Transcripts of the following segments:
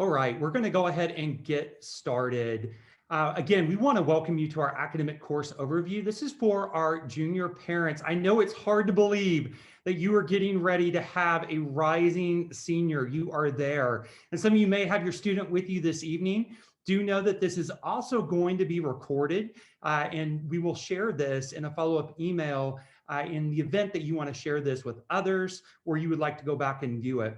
All right, we're going to go ahead and get started. Again, we want to welcome you to our academic course overview. This is for our junior parents. I know it's hard to believe that you are getting ready to have a rising senior. You are there. And some of you may have your student with you this evening. Do know that this is also going to be recorded, and we will share this in a follow-up email in the event that you want to share this with others or you would like to go back and view it.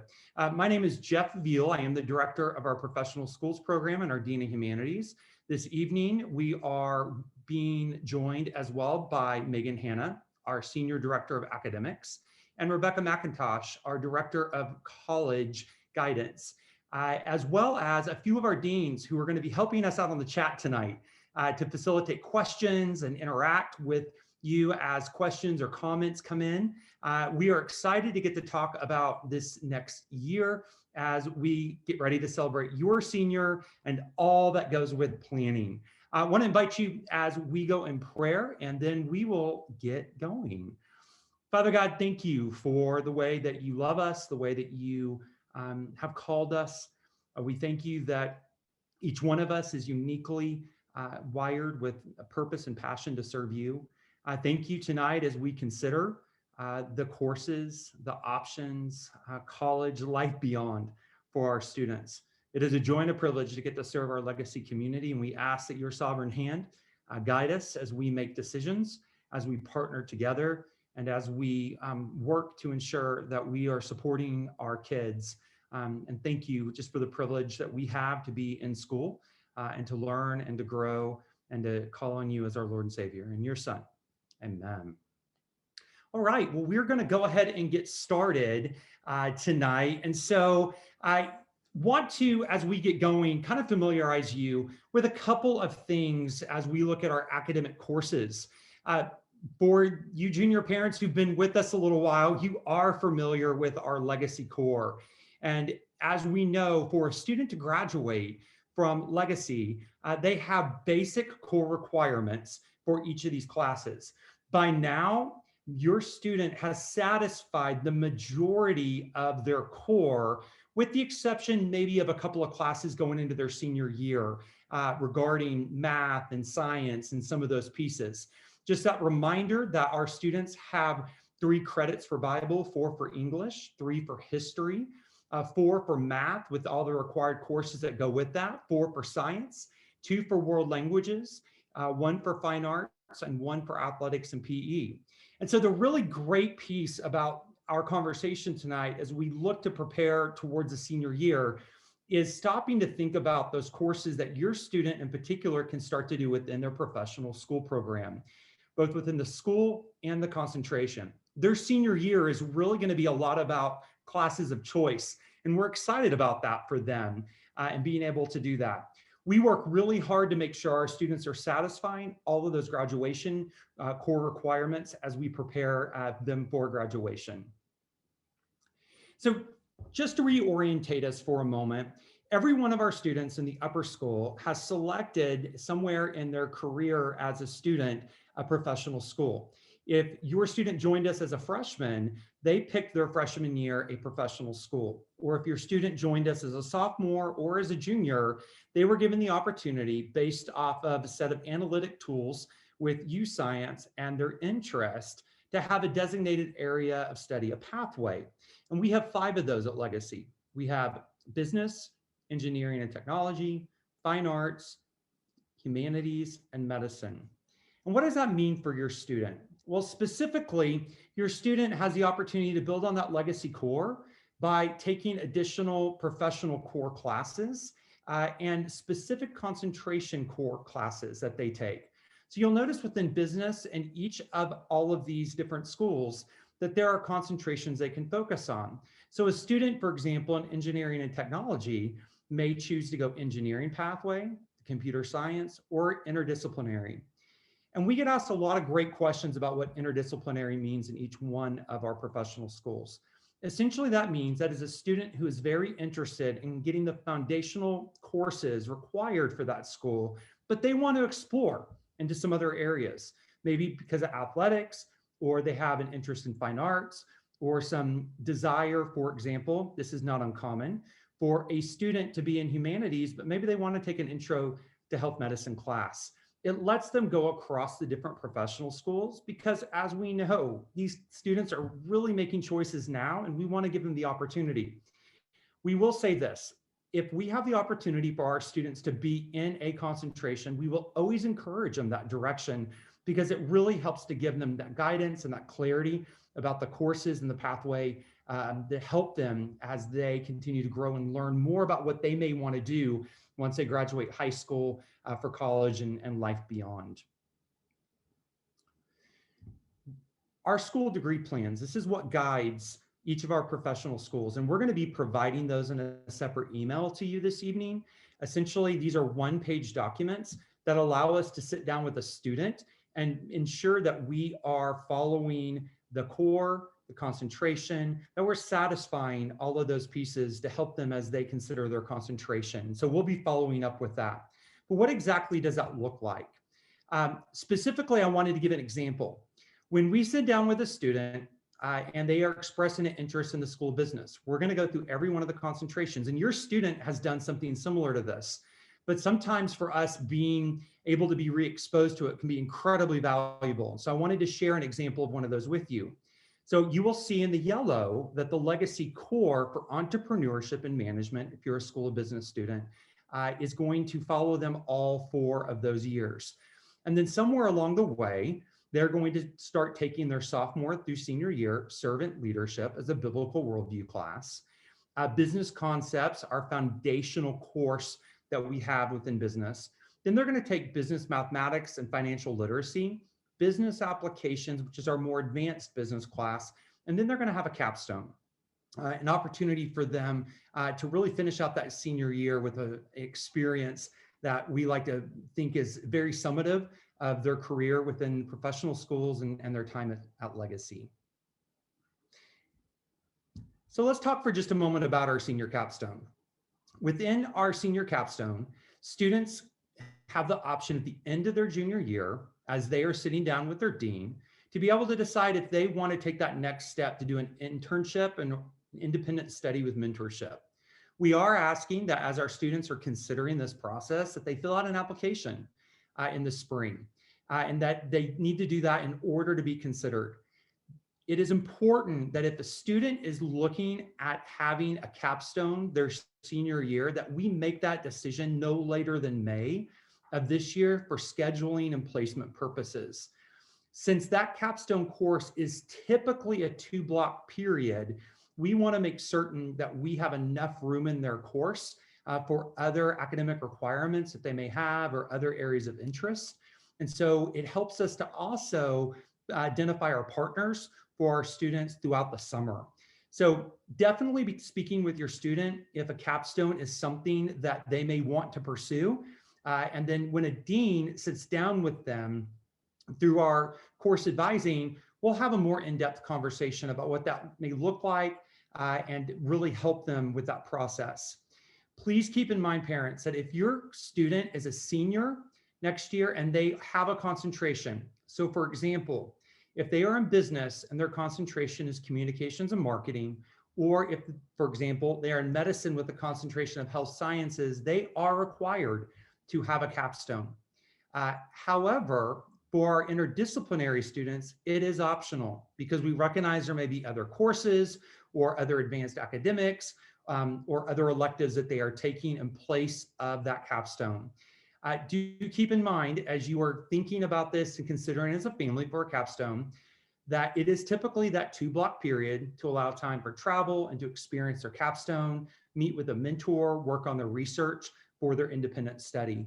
My name is Jeff Veal. I am the director of our professional schools program and our Dean of Humanities. This evening, we are being joined as well by Megan Hanna, our senior director of academics, and Rebekah McIntosh, our director of college guidance, as well as a few of our deans who are going to be helping us out on the chat tonight to facilitate questions and interact with you as questions or comments come in. We are excited to get to talk about this next year as we get ready to celebrate your senior and all that goes with planning. I want to invite you as we go in prayer, and then we will get going. Father God, thank you for the way that you love us, the way that you have called us. We thank you that each one of us is uniquely wired with a purpose and passion to serve you. Thank you tonight as we consider the courses, the options, college, life beyond for our students. It is a joy and a privilege to get to serve our legacy community, and we ask that your sovereign hand guide us as we make decisions, as we partner together, and as we work to ensure that we are supporting our kids. And thank you just for the privilege that we have to be in school and to learn and to grow and to call on you as our Lord and Savior and your Son. Amen. All right, well, we're going to go ahead and get started tonight. And so I want to, as we get going, kind of familiarize you with a couple of things as we look at our academic courses. For you junior parents who've been with us a little while, you are familiar with our Legacy Core. And as we know, for a student to graduate from Legacy, they have basic core requirements for each of these classes. By now, your student has satisfied the majority of their core, with the exception maybe of a couple of classes going into their senior year regarding math and science and some of those pieces. Just that reminder that our students have 3 credits for Bible, 4 for English, 3 for history, 4 for math with all the required courses that go with that, 4 for science, 2 for world languages, 1 for fine arts, and 1 for athletics and PE. And so the really great piece about our conversation tonight as we look to prepare towards the senior year is stopping to think about those courses that your student in particular can start to do within their professional school program, both within the school and the concentration. Their senior year is really going to be a lot about classes of choice, and we're excited about that for them and being able to do that. We work really hard to make sure our students are satisfying all of those graduation core requirements as we prepare them for graduation. So just to reorientate us for a moment, every one of our students in the upper school has selected somewhere in their career as a student a professional school. If your student joined us as a freshman, they picked their freshman year a professional school. Or if your student joined us as a sophomore or as a junior, they were given the opportunity based off of a set of analytic tools with UScience and their interest to have a designated area of study, a pathway. And we have 5 of those at Legacy. We have business, engineering and technology, fine arts, humanities, and medicine. And what does that mean for your student? Well, specifically, your student has the opportunity to build on that Legacy Core by taking additional professional core classes and specific concentration core classes that they take. So you'll notice within business and each of all of these different schools that there are concentrations they can focus on. So a student, for example, in engineering and technology may choose to go engineering pathway, computer science, or interdisciplinary. And we get asked a lot of great questions about what interdisciplinary means in each one of our professional schools. Essentially, that means that as a student who is very interested in getting the foundational courses required for that school, but they want to explore into some other areas, maybe because of athletics, or they have an interest in fine arts, or some desire, for example, this is not uncommon, for a student to be in humanities, but maybe they want to take an intro to health medicine class. It lets them go across the different professional schools because, as we know, these students are really making choices now, and we want to give them the opportunity. We will say this: if we have the opportunity for our students to be in a concentration, we will always encourage them that direction, because it really helps to give them that guidance and that clarity about the courses and the pathway to help them as they continue to grow and learn more about what they may want to do once they graduate high school, for college and life beyond. Our school degree plans, this is what guides each of our professional schools, and we're going to be providing those in a separate email to you this evening. Essentially, these are one-page documents that allow us to sit down with a student and ensure that we are following the core, the concentration, that we're satisfying all of those pieces to help them as they consider their concentration. So we'll be following up with that. But what exactly does that look like? Specifically, I wanted to give an example. When we sit down with a student and they are expressing an interest in the school business, we're going to go through every one of the concentrations, and your student has done something similar to this. But sometimes for us, being able to be re-exposed to it can be incredibly valuable. So I wanted to share an example of one of those with you. So you will see in the yellow that the legacy core for entrepreneurship and management, if you're a School of Business student, is going to follow them all 4 of those years. And then somewhere along the way, they're going to start taking their sophomore through senior year servant leadership as a biblical worldview class. Business concepts, our foundational course that we have within business. Then they're going to take business mathematics and financial literacy, business applications, which is our more advanced business class. And then they're going to have a capstone, an opportunity for them to really finish out that senior year with an experience that we like to think is very summative of their career within professional schools and their time at Legacy. So let's talk for just a moment about our senior capstone. Within our senior capstone, students have the option at the end of their junior year, as they are sitting down with their dean, to be able to decide if they want to take that next step to do an internship and independent study with mentorship. We are asking that as our students are considering this process, that they fill out an application in the spring, and that they need to do that in order to be considered. It is important that if the student is looking at having a capstone their senior year, that we make that decision no later than May of this year for scheduling and placement purposes. Since that capstone course is typically a 2-block period, we want to make certain that we have enough room in their course for other academic requirements that they may have or other areas of interest. And so it helps us to also identify our partners for our students throughout the summer. So definitely be speaking with your student if a capstone is something that they may want to pursue. And then when a dean sits down with them through our course advising, we'll have a more in-depth conversation about what that may look like and really help them with that process. Please keep in mind, parents, that if your student is a senior next year and they have a concentration, so for example, if they are in business and their concentration is communications and marketing, or if, for example, they are in medicine with a concentration of health sciences, they are required to have a capstone. However, for our interdisciplinary students, it is optional because we recognize there may be other courses or other advanced academics or other electives that they are taking in place of that capstone. Do keep in mind, as you are thinking about this and considering as a family for a capstone, that it is typically that 2-block period to allow time for travel and to experience their capstone, meet with a mentor, work on their research for their independent study.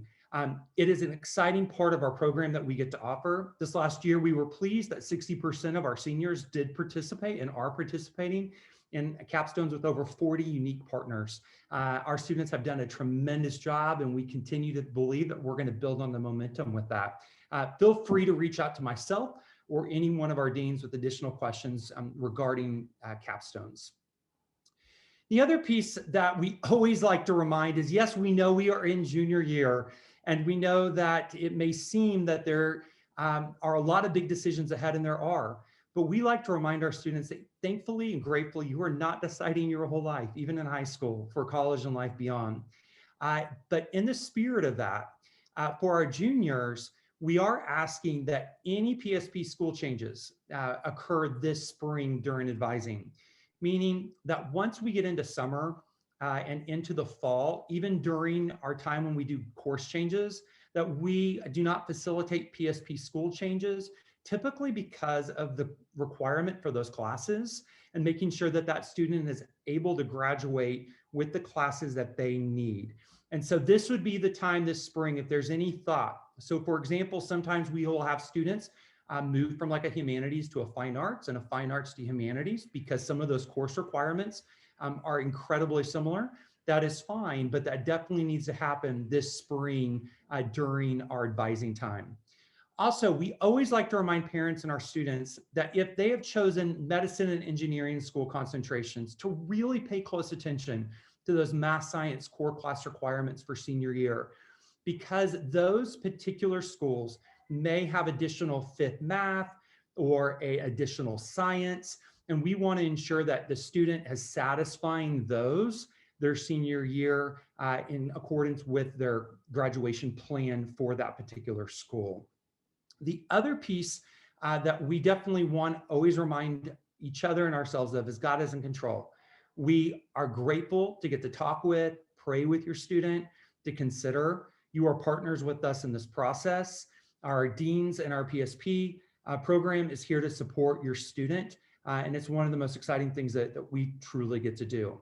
It is an exciting part of our program that we get to offer. This last year, we were pleased that 60% of our seniors did participate and are participating in capstones with over 40 unique partners. Our students have done a tremendous job, and we continue to believe that we're going to build on the momentum with that. Feel free to reach out to myself or any one of our deans with additional questions regarding capstones. The other piece that we always like to remind is, yes, we know we are in junior year, and we know that it may seem that there are a lot of big decisions ahead, and there are. But we like to remind our students that thankfully and gratefully, you are not deciding your whole life, even in high school, for college and life beyond. But in the spirit of that, for our juniors, we are asking that any PSP school changes occur this spring during advising, meaning that once we get into summer and into the fall, even during our time when we do course changes, that we do not facilitate PSP school changes, typically because of the requirement for those classes and making sure that that student is able to graduate with the classes that they need. And so this would be the time this spring, if there's any thought. So for example, sometimes we will have students move from like a humanities to a fine arts and a fine arts to humanities because some of those course requirements are incredibly similar. That is fine, but that definitely needs to happen this spring during our advising time. Also, we always like to remind parents and our students that if they have chosen medicine and engineering school concentrations, to really pay close attention to those math science core class requirements for senior year, because those particular schools may have additional fifth math or a additional science. And we want to ensure that the student is satisfying those their senior year in accordance with their graduation plan for that particular school. The other piece that we definitely want to always remind each other and ourselves of is God is in control. We are grateful to get to talk with, pray with your student, to consider. You are partners with us in this process. Our deans and our PSP program is here to support your student. And it's one of the most exciting things that we truly get to do.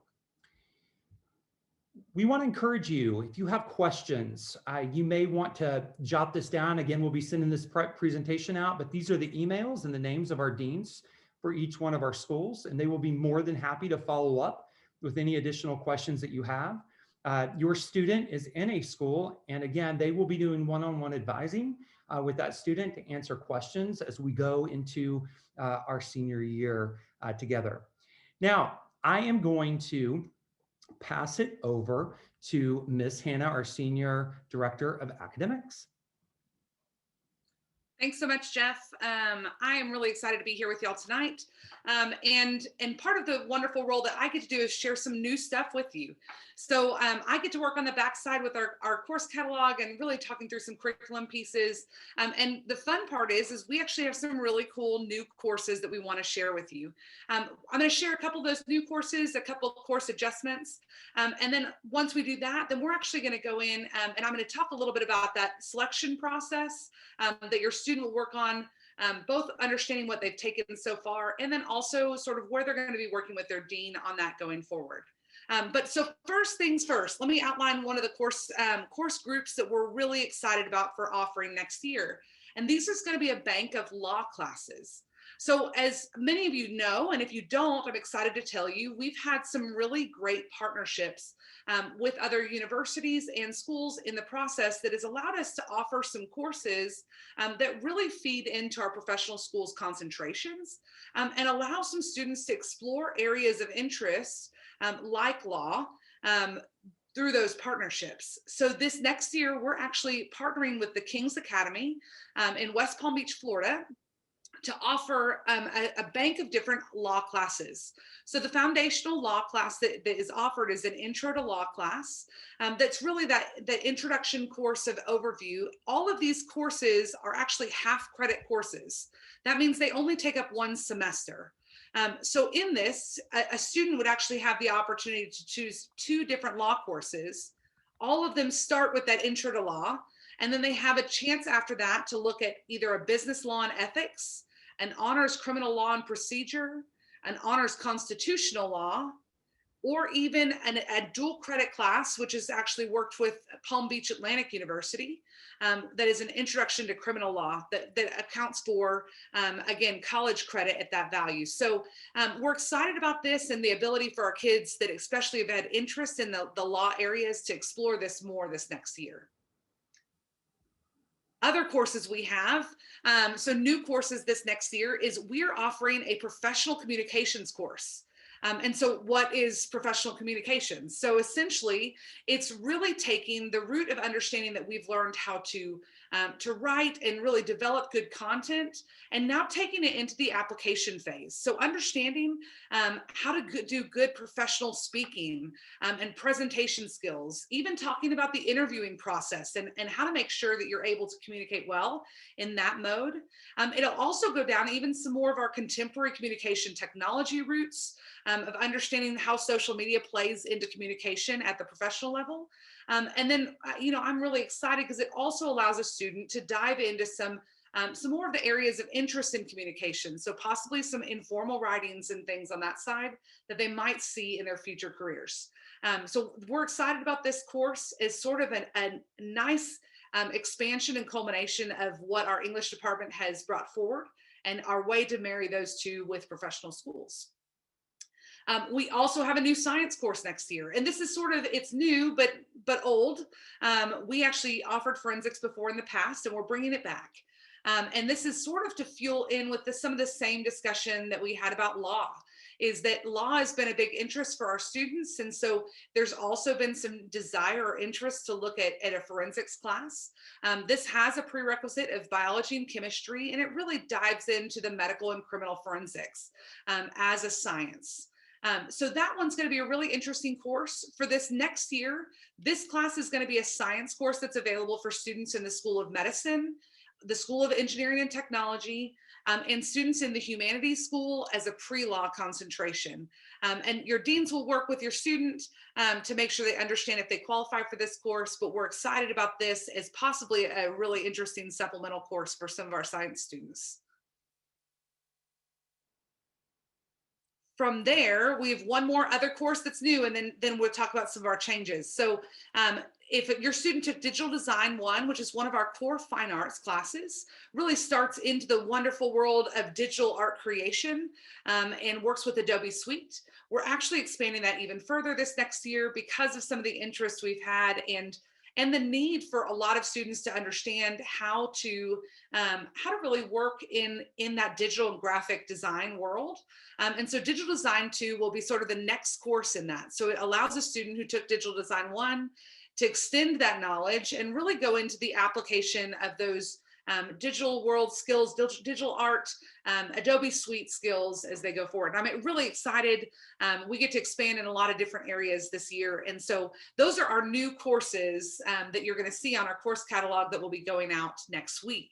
We want to encourage you, if you have questions, you may want to jot this down. Again, we'll be sending this presentation out, but these are the emails and the names of our deans for each one of our schools, and they will be more than happy to follow up with any additional questions that you have. Your student is in a school, and again, they will be doing one-on-one advising with that student to answer questions as we go into our senior year together. Now, I am going to pass it over to Ms. Hanna, our Senior Director of Academics. Thanks so much, Jeff. I am really excited to be here with y'all tonight. And part of the wonderful role that I get to do is share some new stuff with you. So I get to work on the backside with our course catalog and really talking through some curriculum pieces. And the fun part is we actually have some really cool new courses that we want to share with you. I'm going to share a couple of those new courses, a couple of course adjustments. And then once we do that, then we're actually going to go in and I'm going to talk a little bit about that selection process that your student will work on, both understanding what they've taken so far, and then also sort of where they're going to be working with their dean on that going forward. But so first things first, let me outline one of the course groups that we're really excited about for offering next year. And these is going to be a bank of law classes. So as many of you know, and if you don't, I'm excited to tell you, we've had some really great partnerships with other universities and schools in the process that has allowed us to offer some courses that really feed into our professional schools concentrations and allow some students to explore areas of interest like law through those partnerships. So this next year, we're actually partnering with the King's Academy in West Palm Beach, Florida, to offer a bank of different law classes. So the foundational law class that is offered is an intro to law class. That's really that introduction course of overview. All of these courses are actually half credit courses. That means they only take up one semester. So in this, a student would actually have the opportunity to choose 2 different law courses. All of them start with that intro to law, and then they have a chance after that to look at either a business law and ethics, an honors criminal law and procedure, an honors constitutional law, or even a dual credit class, which has actually worked with Palm Beach Atlantic University, that is an introduction to criminal law that accounts for, again, college credit at that value. So we're excited about this and the ability for our kids that especially have had interest in the law areas to explore this more this next year. Other courses we have, so new courses this next year is we're offering a professional communications course. And so what is professional communications? So essentially, it's really taking the root of understanding that we've learned how to to write and really develop good content, and now taking it into the application phase. So understanding how to do good professional speaking and presentation skills, even talking about the interviewing process and how to make sure that you're able to communicate well in that mode. It'll also go down even some more of our contemporary communication technology roots of understanding how social media plays into communication at the professional level. And then, I'm really excited because it also allows a student to dive into some more of the areas of interest in communication. So possibly some informal writings and things on that side that they might see in their future careers. So we're excited about this course as sort of a nice expansion and culmination of what our English department has brought forward and our way to marry those two with professional schools. We also have a new science course next year, and this is it's new, but old. We actually offered forensics before in the past, and we're bringing it back. And this is sort of to fuel in with some of the same discussion that we had about law, is that law has been a big interest for our students. And so there's also been some desire or interest to look at a forensics class. This has a prerequisite of biology and chemistry, and it really dives into the medical and criminal forensics as a science. So that one's going to be a really interesting course for this next year. This class is going to be a science course that's available for students in the School of Medicine, the School of Engineering and Technology, and students in the Humanities School as a pre-law concentration. And your deans will work with your student to make sure they understand if they qualify for this course, but we're excited about this as possibly a really interesting supplemental course for some of our science students. From there, we have one more other course that's new, and then we'll talk about some of our changes. So if your student took Digital Design 1, which is one of our core fine arts classes, really starts into the wonderful world of digital art creation and works with Adobe Suite. We're actually expanding that even further this next year because of some of the interest we've had and the need for a lot of students to understand how to really work in that digital and graphic design world. And so Digital Design 2 will be sort of the next course in that. So it allows a student who took Digital Design 1 to extend that knowledge and really go into the application of those digital world skills, digital art, Adobe Suite skills as they go forward. I'm really excited. We get to expand in a lot of different areas this year. And so those are our new courses that you're going to see on our course catalog that will be going out next week.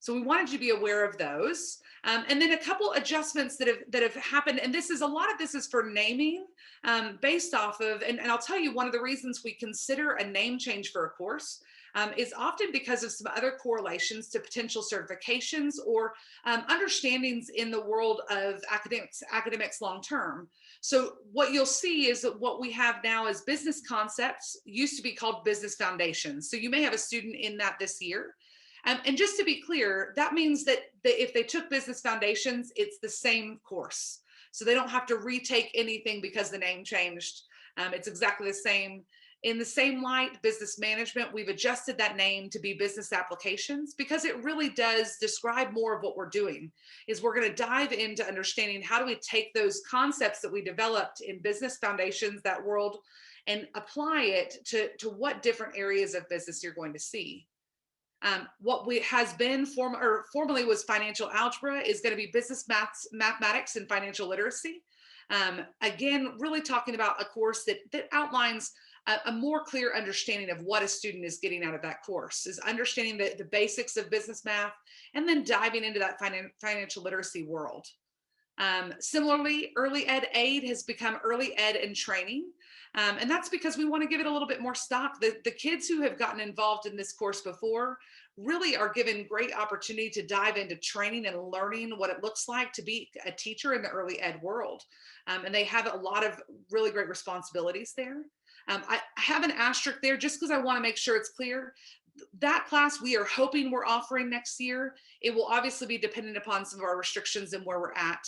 So we wanted you to be aware of those. And then a couple adjustments that have happened. And a lot of this is for naming based off of, and I'll tell you, one of the reasons we consider a name change for a course is often because of some other correlations to potential certifications or understandings in the world of academics long-term. So what you'll see is that what we have now is business concepts, used to be called business foundations. So you may have a student in that this year. And just to be clear, that means that if they took business foundations, it's the same course. So they don't have to retake anything because the name changed. It's exactly the same. In the same light, business management, we've adjusted that name to be business applications because it really does describe more of what we're doing. Is we're going to dive into understanding how do we take those concepts that we developed in business foundations, that world, and apply it to what different areas of business you're going to see. What has been formerly was financial algebra is going to be business mathematics and financial literacy. Again, really talking about a course that outlines a more clear understanding of what a student is getting out of that course, is understanding the basics of business math and then diving into that financial literacy world. Similarly, early ed aid has become early ed and training. And that's because we want to give it a little bit more stock. The kids who have gotten involved in this course before really are given great opportunity to dive into training and learning what it looks like to be a teacher in the early ed world. And they have a lot of really great responsibilities there. I have an asterisk there just because I want to make sure it's clear. That class we are hoping we're offering next year. It will obviously be dependent upon some of our restrictions and where we're at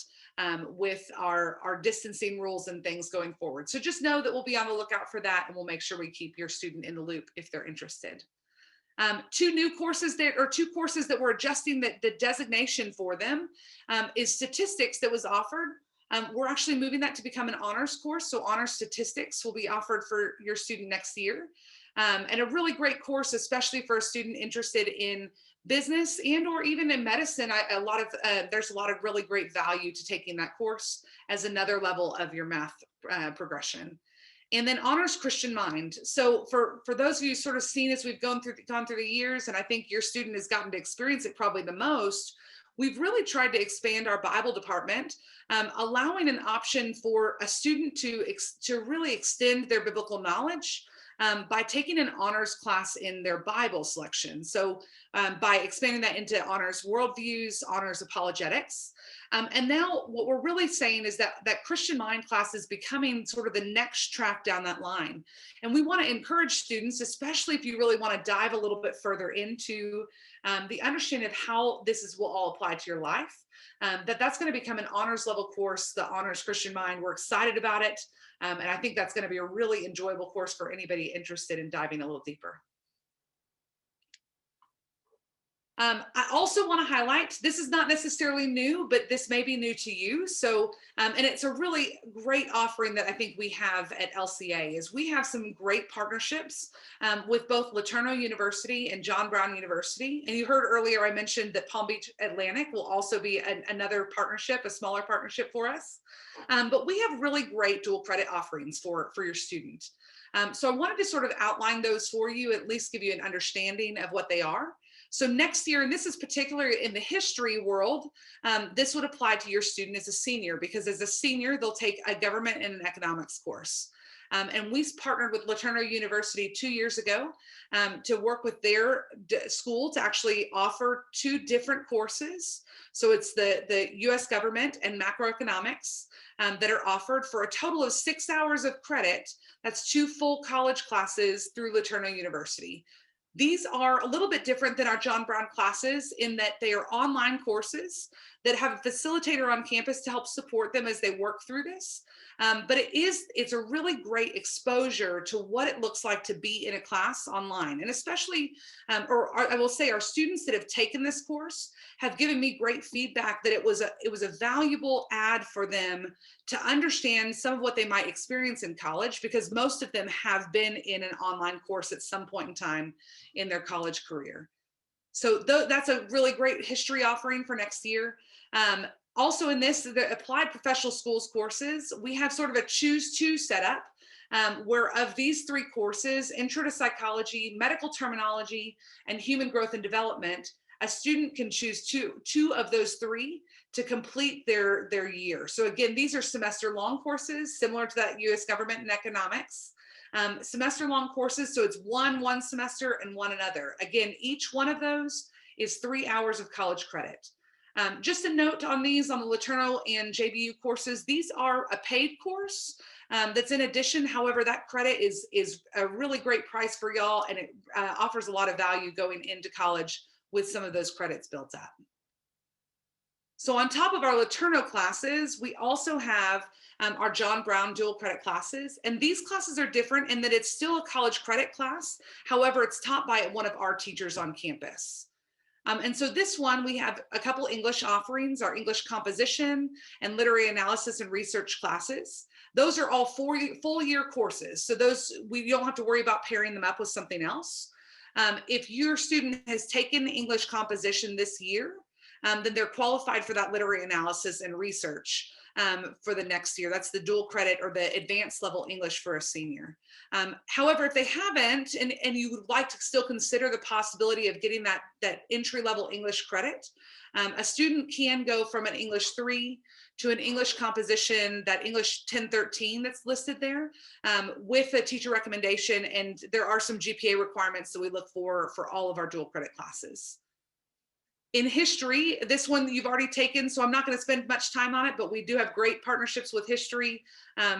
with our distancing rules and things going forward. So just know that we'll be on the lookout for that, and we'll make sure we keep your student in the loop if they're interested. Two courses that we're adjusting the designation for them is statistics that was offered. We're actually moving that to become an honors course. So honors statistics will be offered for your student next year. and a really great course, especially for a student interested in business and or even in medicine. There's a lot of really great value to taking that course as another level of your math progression. And then honors Christian mind. So for those of you sort of seen as we've gone through the years, and I think your student has gotten to experience it probably the most, we've really tried to expand our Bible department, allowing an option for a student to really extend their biblical knowledge by taking an honors class in their Bible selection. So by expanding that into honors worldviews, honors apologetics. And now what we're really saying is that Christian Mind class is becoming sort of the next track down that line. And we want to encourage students, especially if you really want to dive a little bit further into the understanding of how will all apply to your life, that's going to become an honors level course, the Honors Christian Mind. We're excited about it. And I think that's going to be a really enjoyable course for anybody interested in diving a little deeper. I also want to highlight, this is not necessarily new, but this may be new to you. So, and it's a really great offering that I think we have at LCA is we have some great partnerships with both LeTourneau University and John Brown University. And you heard earlier, I mentioned that Palm Beach Atlantic will also be another partnership, a smaller partnership for us. But we have really great dual credit offerings for your student. So I wanted to sort of outline those for you, at least give you an understanding of what they are. So next year, and this is particularly in the history world, this would apply to your student as a senior, because as a senior, they'll take a government and an economics course. And we partnered with LeTourneau University 2 years ago to work with their school to actually offer 2 different courses. So it's the US government and macroeconomics that are offered for a total of 6 hours of credit. That's 2 full college classes through LeTourneau University. These are a little bit different than our John Brown classes in that they are online courses that have a facilitator on campus to help support them as they work through this. But it's a really great exposure to what it looks like to be in a class online. And especially, I will say our students that have taken this course have given me great feedback that it was a valuable add for them to understand some of what they might experience in college, because most of them have been in an online course at some point in time in their college career. So that's a really great history offering for next year. Also in this, the applied professional schools courses, we have sort of a choose two setup where of these 3 courses, intro to psychology, medical terminology, and human growth and development, a student can choose two of those 3 to complete their year. So again, these are semester long courses, similar to that US government and economics. Semester long courses, so it's one semester and one another. Again, each one of those is 3 hours of college credit. Just a note on these, on the LeTourneau and JBU courses, these are a paid course that's in addition. However, that credit is a really great price for y'all, and it offers a lot of value going into college with some of those credits built up. So on top of our LeTourneau classes, we also have our John Brown dual credit classes. And these classes are different in that it's still a college credit class. However, it's taught by one of our teachers on campus. And so this one, we have a couple English offerings, our English composition and literary analysis and research classes. Those are all full year courses. So those, we don't have to worry about pairing them up with something else. If your student has taken English composition this year, then they're qualified for that literary analysis and research for the next year. That's the dual credit or the advanced level English for a senior. However, if they haven't, and you would like to still consider the possibility of getting that entry level English credit, a student can go from an English 3 to an English composition, that English 1013 that's listed there, with a teacher recommendation. And there are some GPA requirements that we look for all of our dual credit classes. In history, this one you've already taken, so I'm not going to spend much time on it, but we do have great partnerships with history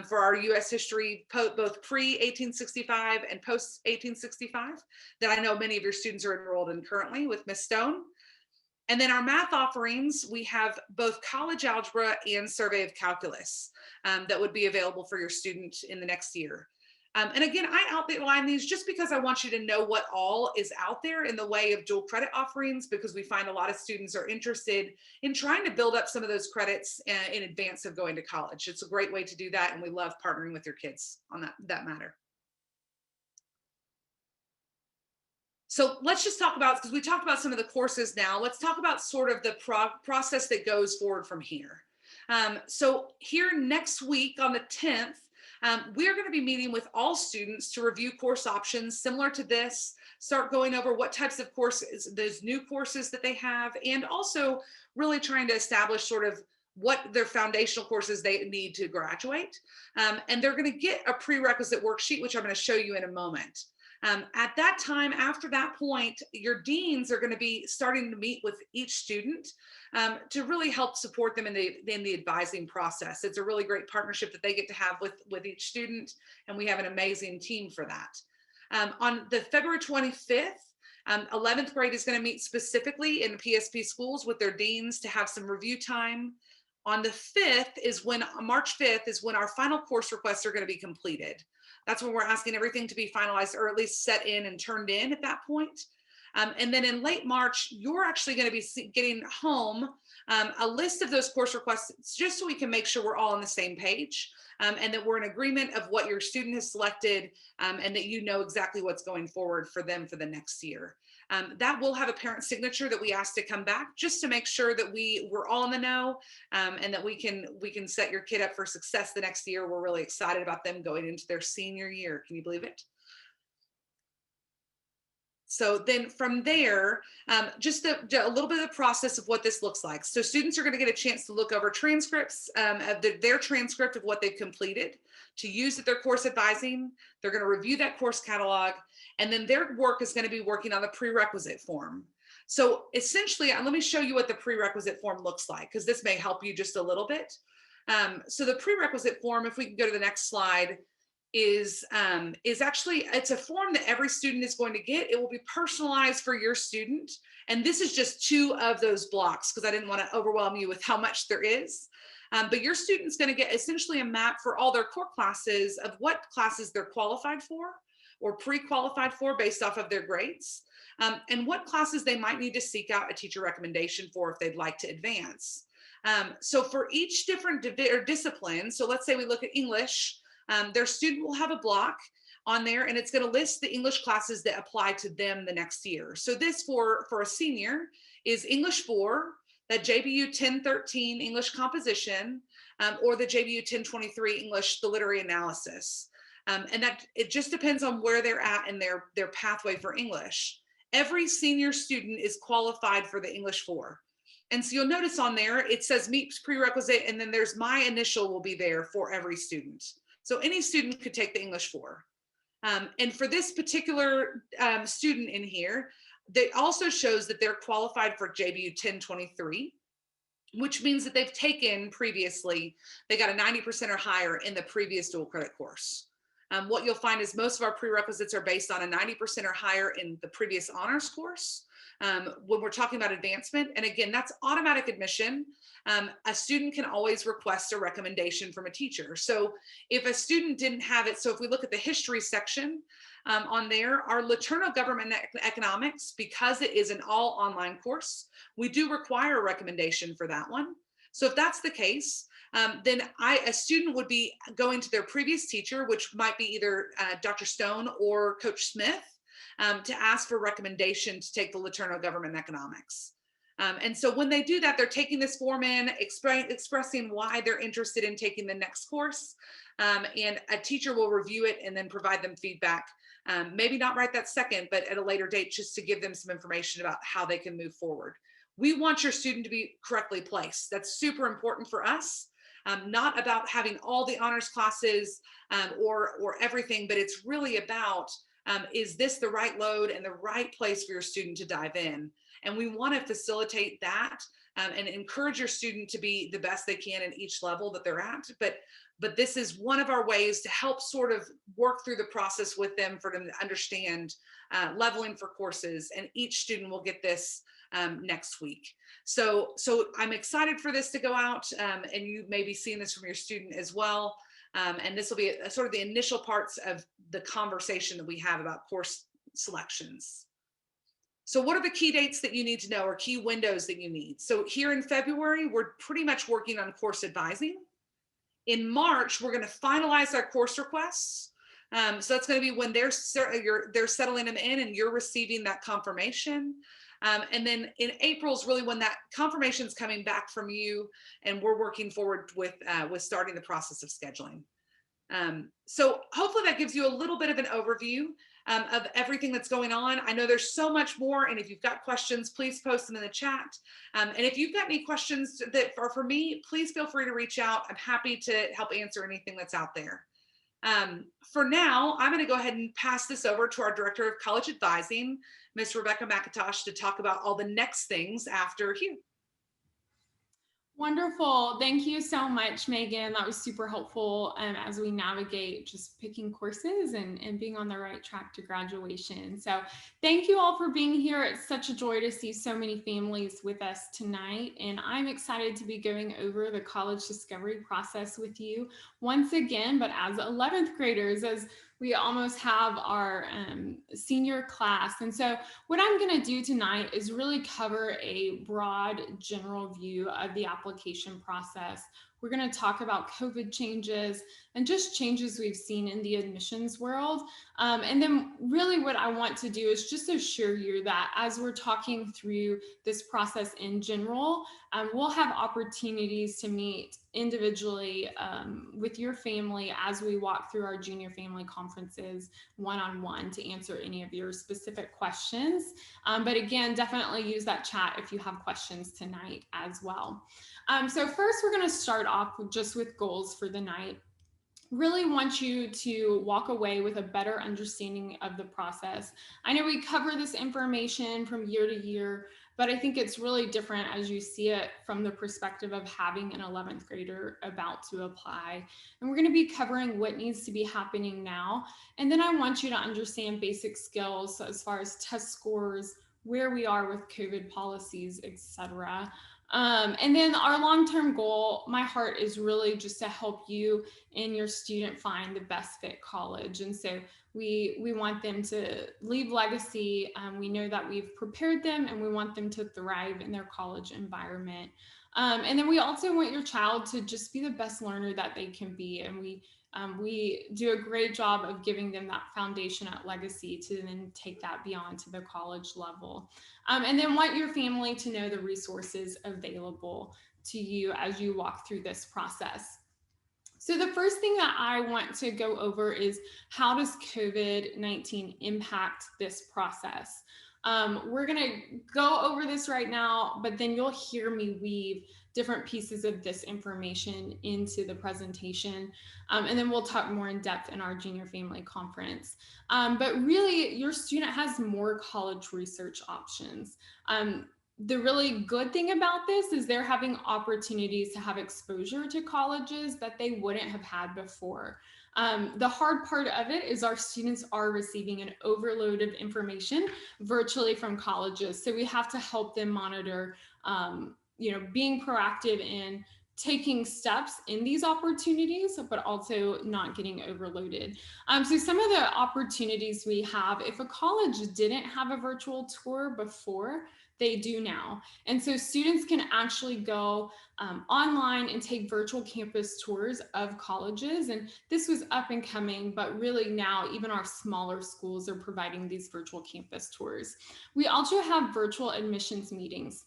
for our U.S. history, both pre-1865 and post-1865, that I know many of your students are enrolled in currently with Ms. Stone. And then our math offerings, we have both college algebra and survey of calculus that would be available for your student in the next year. And again, I outline these just because I want you to know what all is out there in the way of dual credit offerings, because we find a lot of students are interested in trying to build up some of those credits in advance of going to college. It's a great way to do that, and we love partnering with your kids on that matter. So let's just talk about, because we talked about some of the courses now, let's talk about sort of the process that goes forward from here. So here next week on the 10th, we're going to be meeting with all students to review course options similar to this, start going over what types of courses, those new courses that they have, and also really trying to establish sort of what their foundational courses they need to graduate. And they're going to get a prerequisite worksheet, which I'm going to show you in a moment. At that time, after that point, your deans are going to be starting to meet with each student to really help support them in the advising process. It's a really great partnership that they get to have with each student, and we have an amazing team for that. On the February 25th, 11th grade is going to meet specifically in PSP schools with their deans to have some review time. On the 5th is when, March 5th is when our final course requests are going to be completed. That's when we're asking everything to be finalized or at least set in and turned in at that point. And then in late March, you're actually going to be getting home a list of those course requests just so we can make sure we're all on the same page and that we're in agreement of what your student has selected and that you know exactly what's going forward for them for the next year. That will have a parent signature that we ask to come back just to make sure that we're all in the know and that we can set your kid up for success the next year. We're really excited about them going into their senior year. Can you believe it? So then from there, just a little bit of the process of what this looks like. So students are going to get a chance to look over transcripts of their transcript of what they've completed to use at their course advising. They're going to review that course catalog, and then their work is going to be working on the prerequisite form. So essentially, let me show you what the prerequisite form looks like, because this may help you just a little bit. So the prerequisite form, if we can go to the next slide, is actually, it's a form that every student is going to get. It will be personalized for your student. And this is just 2 of those blocks because I didn't want to overwhelm you with how much there is. But your student's going to get essentially a map for all their core classes of what classes they're qualified for or pre-qualified for based off of their grades, and what classes they might need to seek out a teacher recommendation for if they'd like to advance. So for each different discipline, so let's say we look at English, their student will have a block on there and it's going to list the English classes that apply to them the next year. So this for a senior is English 4, that JBU 1013 English composition, or the JBU 1023 English, the literary analysis. And that it just depends on where they're at in their pathway for English. Every senior student is qualified for the English 4. And so you'll notice on there, it says meet prerequisite, and then there's my initial will be there for every student. So any student could take the English 4. And for this particular student in here, that also shows that they're qualified for JBU 1023, which means that they've taken previously, they got a 90% or higher in the previous dual credit course. What you'll find is most of our prerequisites are based on a 90% or higher in the previous honors course. When we're talking about advancement, and again, that's automatic admission. A student can always request a recommendation from a teacher. So if a student didn't have it, so if we look at the history section on there, our Latino government economics, because it is an all online course, we do require a recommendation for that one. So if that's the case, then a student would be going to their previous teacher, which might be either Dr. Stone or Coach Smith, to ask for recommendation to take the Latino government economics. And so when they do that, they're taking this form in, expressing why they're interested in taking the next course. And a teacher will review it and then provide them feedback. Maybe not right that second, but at a later date, just to give them some information about how they can move forward. We want your student to be correctly placed. That's super important for us. Not about having all the honors classes or everything, but it's really about, is this the right load and the right place for your student to dive in? And we want to facilitate that and encourage your student to be the best they can in each level that they're at. But this is one of our ways to help sort of work through the process with them for them to understand leveling for courses. And each student will get this next week. So I'm excited for this to go out, and you may be seeing this from your student as well. And this will be sort of the initial parts of the conversation that we have about course selections. So what are the key dates that you need to know, or key windows that you need? So here in February, we're pretty much working on course advising. In March, we're going to finalize our course requests. So that's going to be when they're settling them in and you're receiving that confirmation. And then in April is really when that confirmation is coming back from you, and we're working forward with starting the process of scheduling. So hopefully that gives you a little bit of an overview of everything that's going on. I know there's so much more, and if you've got questions, please post them in the chat. And if you've got any questions that are for me, please feel free to reach out. I'm happy to help answer anything that's out there. For now, I'm going to go ahead and pass this over to our Director of College Advising, Ms. Rebekah McIntosh, to talk about all the next things after here. Wonderful. Thank you so much, Megan. That was super helpful as we navigate just picking courses and being on the right track to graduation. So thank you all for being here. It's such a joy to see so many families with us tonight. And I'm excited to be going over the college discovery process with you once again, but as 11th graders, as we almost have our senior class. And so what I'm going to do tonight is really cover a broad general view of the application process. We're going to talk about COVID changes and just changes we've seen in the admissions world. And then really what I want to do is just assure you that as we're talking through this process in general, we'll have opportunities to meet individually with your family as we walk through our junior family conferences one-on-one to answer any of your specific questions. But again, definitely use that chat if you have questions tonight as well. So first, we're going to start off just with goals for the night. Really want you to walk away with a better understanding of the process. I know we cover this information from year to year, but I think it's really different as you see it from the perspective of having an 11th grader about to apply. And we're going to be covering what needs to be happening now. And then I want you to understand basic skills as far as test scores, where we are with COVID policies, etc. And then our long-term goal, my heart is really just to help you and your student find the best fit college. And so we want them to leave legacy. We know that we've prepared them and we want them to thrive in their college environment. And then we also want your child to just be the best learner that they can be. And we do a great job of giving them that foundation at legacy to then take that beyond to the college level. And then want your family to know the resources available to you as you walk through this process. So the first thing that I want to go over is how does COVID-19 impact this process? We're going to go over this right now, but then you'll hear me weave different pieces of this information into the presentation. And then we'll talk more in depth in our junior family conference. But really, your student has more college research options. The really good thing about this is they're having opportunities to have exposure to colleges that they wouldn't have had before. The hard part of it is our students are receiving an overload of information virtually from colleges. So we have to help them monitor, being proactive in taking steps in these opportunities, but also not getting overloaded. So some of the opportunities we have, if a college didn't have a virtual tour before, they do now. And so students can actually go online and take virtual campus tours of colleges. And this was up and coming, but really now even our smaller schools are providing these virtual campus tours. We also have virtual admissions meetings.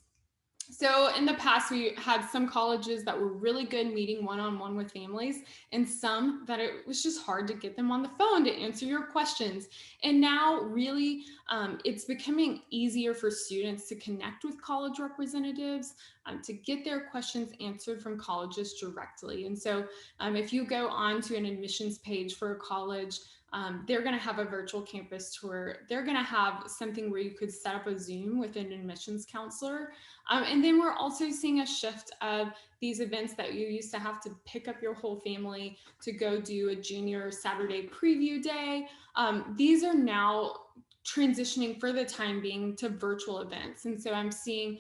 So in the past, we had some colleges that were really good meeting one-on-one with families, and some that it was just hard to get them on the phone to answer your questions. And now really, it's becoming easier for students to connect with college representatives, to get their questions answered from colleges directly. And so if you go on to an admissions page for a college, they're going to have a virtual campus tour. They're going to have something where you could set up a Zoom with an admissions counselor. And then we're also seeing a shift of these events that you used to have to pick up your whole family to go do a junior Saturday preview day. These are now transitioning for the time being to virtual events. And so I'm seeing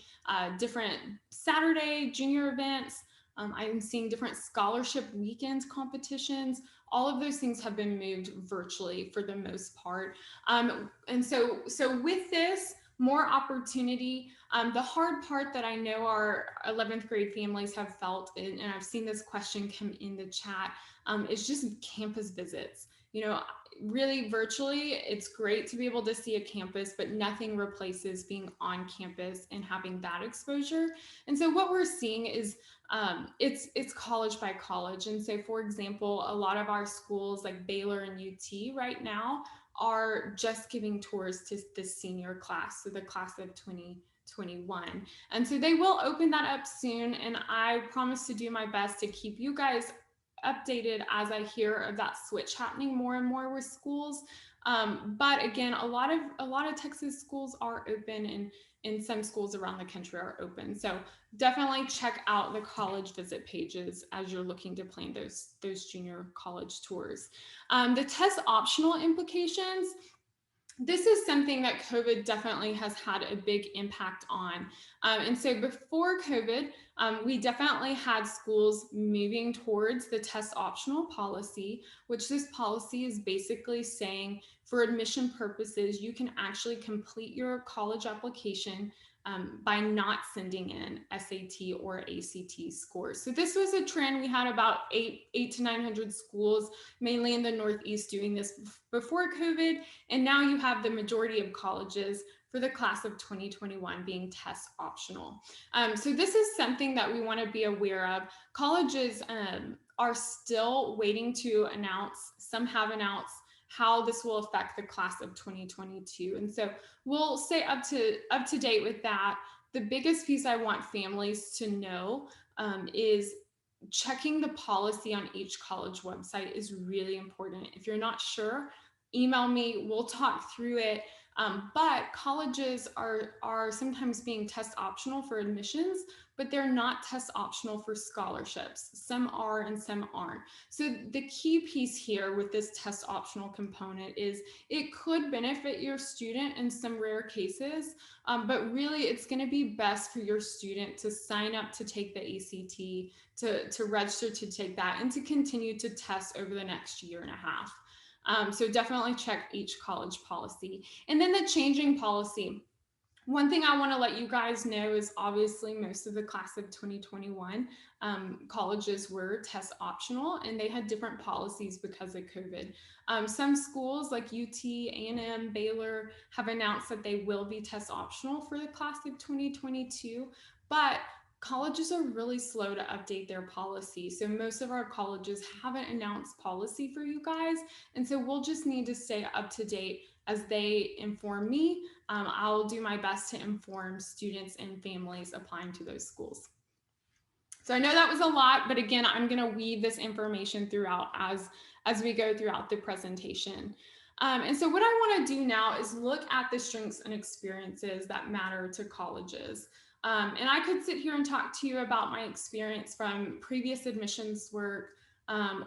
different Saturday junior events. I'm seeing different scholarship weekend competitions. All of those things have been moved virtually for the most part. And so with this, more opportunity. The hard part that I know our 11th grade families have felt, and I've seen this question come in the chat, is just campus visits. you know, really virtually, it's great to be able to see a campus, but nothing replaces being on campus and having that exposure. And so what we're seeing is it's college by college. And so, for example, a lot of our schools like Baylor and UT right now are just giving tours to the senior class, so the class of 2021. And so they will open that up soon. And I promise to do my best to keep you guys updated as I hear of that switch happening more and more with schools. But again, a lot of Texas schools are open, and some schools around the country are open. So definitely check out the college visit pages as you're looking to plan those junior college tours. The test optional implications. This is something that COVID definitely has had a big impact on. And so before COVID, we definitely had schools moving towards the test optional policy, which this policy is basically saying for admission purposes, you can actually complete your college application by not sending in SAT or ACT scores. So this was a trend. We had about 800 to 900 schools, mainly in the Northeast, doing this before COVID. And now you have the majority of colleges for the class of 2021 being test optional. So this is something that we want to be aware of. Colleges are still waiting to announce, some have announced how this will affect the class of 2022. And so we'll stay up to date with that. The biggest piece I want families to know is checking the policy on each college website is really important. If you're not sure, email me, we'll talk through it. But colleges are sometimes being test optional for admissions, but they're not test optional for scholarships. Some are and some aren't. So the key piece here with this test optional component is it could benefit your student in some rare cases, but really it's going to be best for your student to sign up to take the ACT, to register to take that, and to continue to test over the next year and a half. So definitely check each college policy. And then the changing policy. One thing I want to let you guys know is obviously most of the class of 2021 colleges were test optional, and they had different policies because of COVID. Some schools like UT, A&M, Baylor have announced that they will be test optional for the class of 2022, but colleges are really slow to update their policy. So most of our colleges haven't announced policy for you guys. And so we'll just need to stay up to date as they inform me. I'll do my best to inform students and families applying to those schools. So I know that was a lot, but again, I'm going to weave this information throughout as we go throughout the presentation. And so what I want to do now is look at the strengths and experiences that matter to colleges. And I could sit here and talk to you about my experience from previous admissions work,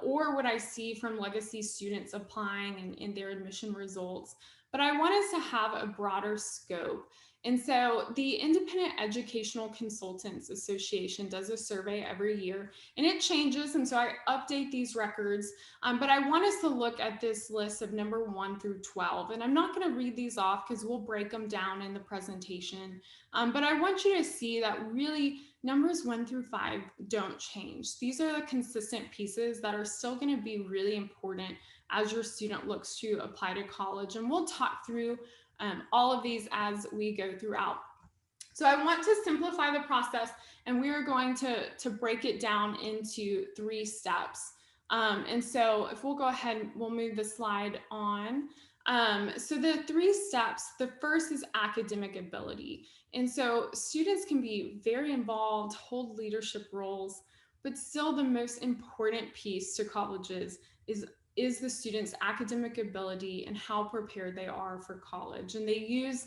or what I see from legacy students applying and their admission results. But I want us to have a broader scope. And so the Independent Educational Consultants Association does a survey every year, and it changes. And so I update these records, but I want us to look at this list of number 1 through 12. And I'm not going to read these off because we'll break them down in the presentation. But I want you to see that really numbers 1 through 5 don't change. These are the consistent pieces that are still going to be really important as your student looks to apply to college. And we'll talk through all of these as we go throughout. So I want to simplify the process, and we are going to break it down into 3 steps. And so if we'll go ahead, we'll move the slide on. So the 3 steps, the first is academic ability. And so students can be very involved, hold leadership roles, but still the most important piece to colleges is the student's academic ability and how prepared they are for college. And they use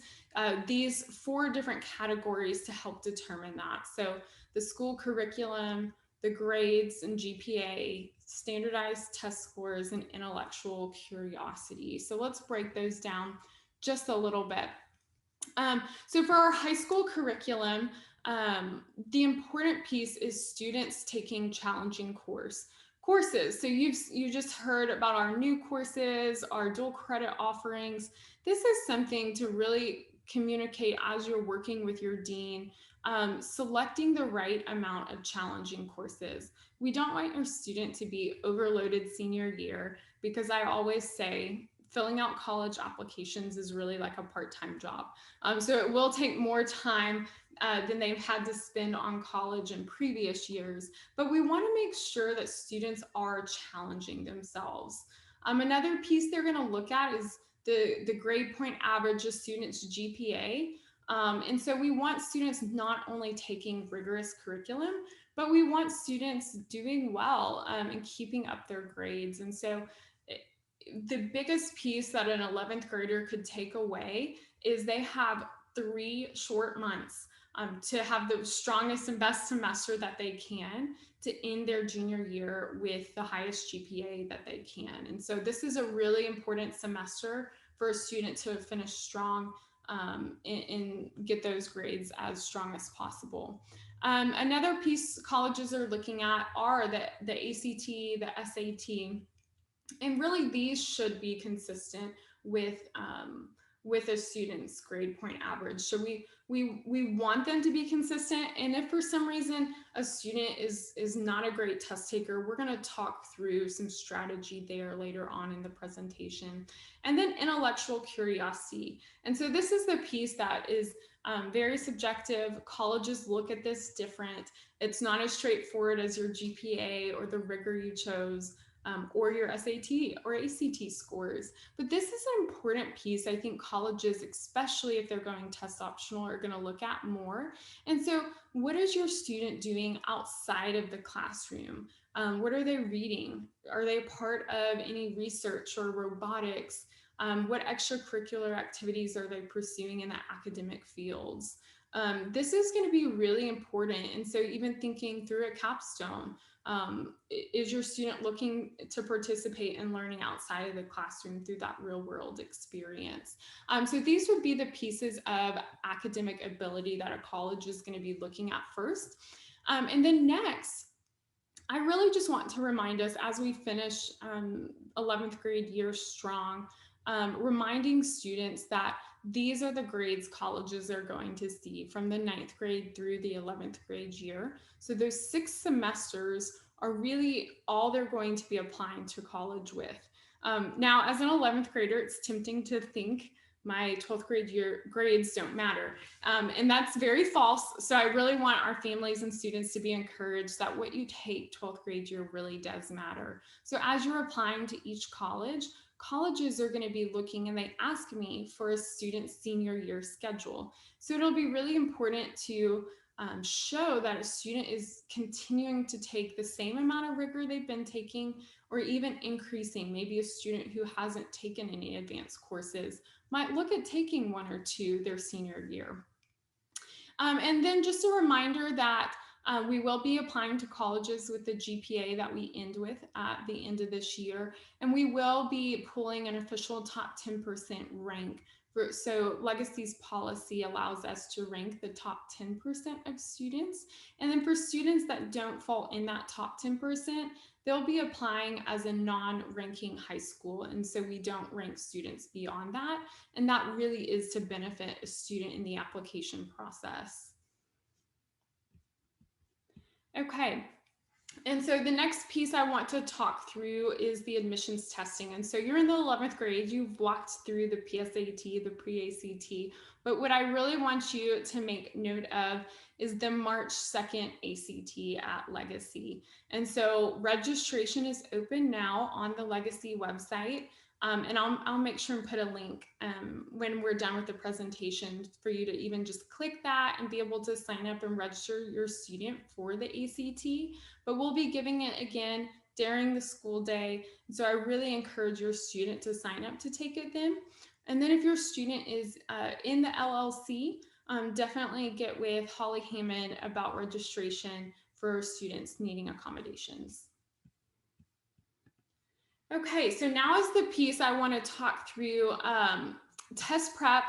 these 4 different categories to help determine that. So the school curriculum, the grades and GPA, standardized test scores, and intellectual curiosity. So let's break those down just a little bit. So for our high school curriculum, the important piece is students taking challenging courses. So you just heard about our new courses, our dual credit offerings. This is something to really communicate as you're working with your dean, selecting the right amount of challenging courses. We don't want your student to be overloaded senior year because I always say filling out college applications is really like a part-time job. So it will take more time than they've had to spend on college in previous years, but we want to make sure that students are challenging themselves. Another piece they're going to look at is the grade point average of students' GPA. And so we want students not only taking rigorous curriculum, but we want students doing well and keeping up their grades. And so the biggest piece that an 11th grader could take away is they have 3 short months to have the strongest and best semester that they can to end their junior year with the highest GPA that they can. And so this is a really important semester for a student to finish strong and get those grades as strong as possible. Another piece colleges are looking at are the ACT, the SAT, and really these should be consistent with a student's grade point average. So we want them to be consistent. And if for some reason a student is not a great test taker, we're going to talk through some strategy there later on in the presentation. And then intellectual curiosity. And so this is the piece that is very subjective. Colleges look at this different. It's not as straightforward as your GPA or the rigor you chose. Or your SAT or ACT scores. But this is an important piece I think colleges, especially if they're going test optional, are going to look at more. And so what is your student doing outside of the classroom? What are they reading? Are they part of any research or robotics? What extracurricular activities are they pursuing in the academic fields? This is going to be really important. And so even thinking through a capstone, is your student looking to participate in learning outside of the classroom through that real world experience? So these would be the pieces of academic ability that a college is going to be looking at first. And then next, I really just want to remind us as we finish 11th grade year strong, reminding students that these are the grades colleges are going to see from the 9th grade through the 11th grade year. So those 6 semesters are really all they're going to be applying to college with. Now, as an 11th grader, it's tempting to think my 12th grade year grades don't matter. And that's very false. So I really want our families and students to be encouraged that what you take 12th grade year really does matter. So as you're applying to each college, colleges are going to be looking and they ask me for a student's senior year schedule. So it'll be really important to show that a student is continuing to take the same amount of rigor they've been taking or even increasing. Maybe a student who hasn't taken any advanced courses might look at taking 1 or 2 their senior year. And then just a reminder that we will be applying to colleges with the GPA that we end with at the end of this year, and we will be pulling an official top 10% rank. So Legacy's policy allows us to rank the top 10% of students. And then for students that don't fall in that top 10%, they'll be applying as a non-ranking high school. And so we don't rank students beyond that. And that really is to benefit a student in the application process. Okay, and so the next piece I want to talk through is the admissions testing. And so you're in the 11th grade, you've walked through the PSAT, the pre-ACT, but what I really want you to make note of is the March 2nd ACT at Legacy. And so registration is open now on the Legacy website. And I'll make sure and put a link when we're done with the presentation for you to even just click that and be able to sign up and register your student for the ACT. But we'll be giving it again during the school day. So I really encourage your student to sign up to take it then. And then if your student is in the LLC, definitely get with Holly Hammond about registration for students needing accommodations. Okay, so now is the piece I want to talk through. Test prep